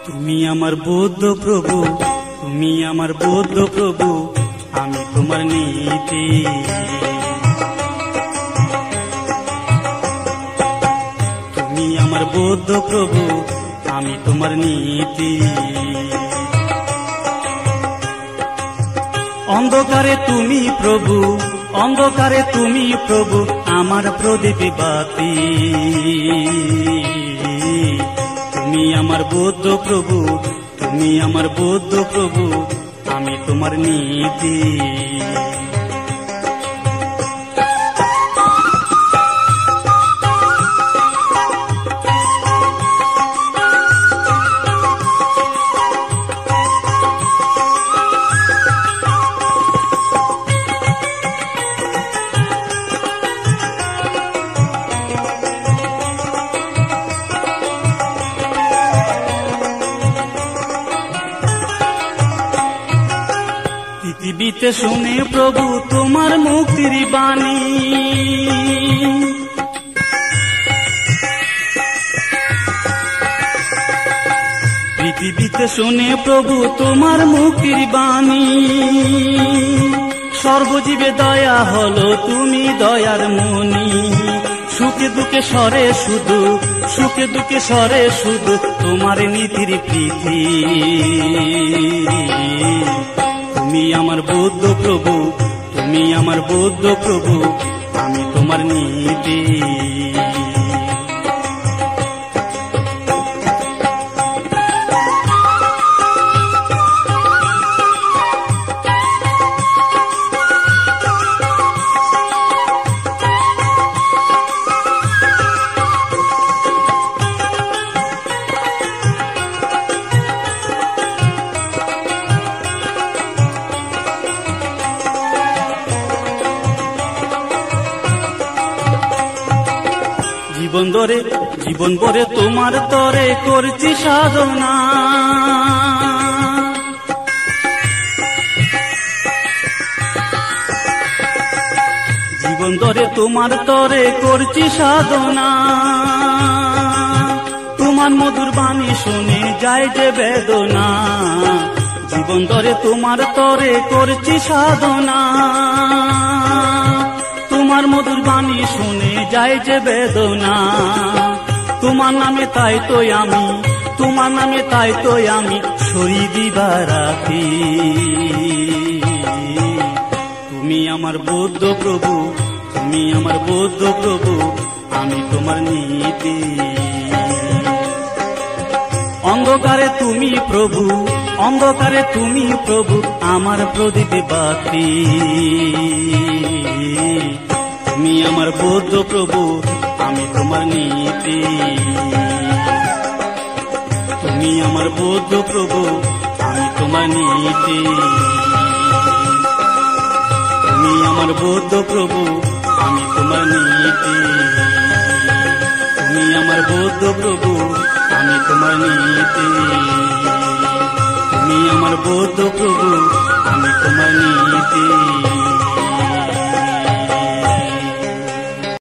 তুমি আমার বুদ্ধ প্রভু, তুমি আমার বুদ্ধ প্রভু, আমি তোমার নীতি। তুমি আমার বুদ্ধ প্রভু, আমি তোমার নীতি। অন্ধকারে তুমি প্রভু, অন্ধকারে তুমি প্রভু, আমার প্রদীপ বাতি। তুমি আমার বুদ্ধ প্রভু, তুমি আমার বুদ্ধ প্রভু, আমি তোমার নীতি। পৃথিবীতে শুনে প্রভু তোমার মুক্তির বাণী, পৃথিবীতে শুনে প্রভু তোমার মুক্তির বাণী। সর্বজীবে দয়া হলো তুমি দয়ার মনি। সুখে দুঃখে সরে শুধু, সুখে দুঃখে সরে শুধু তোমার নীতির প্রীতি। তুমি আমার বুদ্ধ প্রভু, তুমি আমার বুদ্ধ প্রভু, আমি তোমার নীতি। জীবন ভরে তোমার তরে করছি সাধনা। জীবন ধরে তোমার তরে করছি সাধনা। তোমার মধুর বাণী শুনে যায় যে বেদনা। জীবন ধরে তোমার তরে করছি সাধনা। তোমার মধুর বাণী শুনে যায় যে বেদনা। তোমার নামে তাই তো আমি, তোমার নামে তাই তো আমি সরি দিবা রাখি। তুমি আমার বুদ্ধ প্রভু, তুমি আমার বুদ্ধ প্রভু, আমি তোমার নীতি। অন্ধকারে তুমি প্রভু, অন্ধকারে তুমি প্রভু, আমার প্রদীপ বাতি। তুমি আমার বুদ্ধ প্রভু, আমি তোমার নীতি। তুমি আমার বুদ্ধ প্রভু, আমি তোমার নীতি। তুমি আমার বুদ্ধ প্রভু, আমি তোমার নীতি। তুমি আমার বুদ্ধ প্রভু, আমি তোমার নীতি। তুমি আমার বুদ্ধ প্রভু, আমি তোমার নীতি।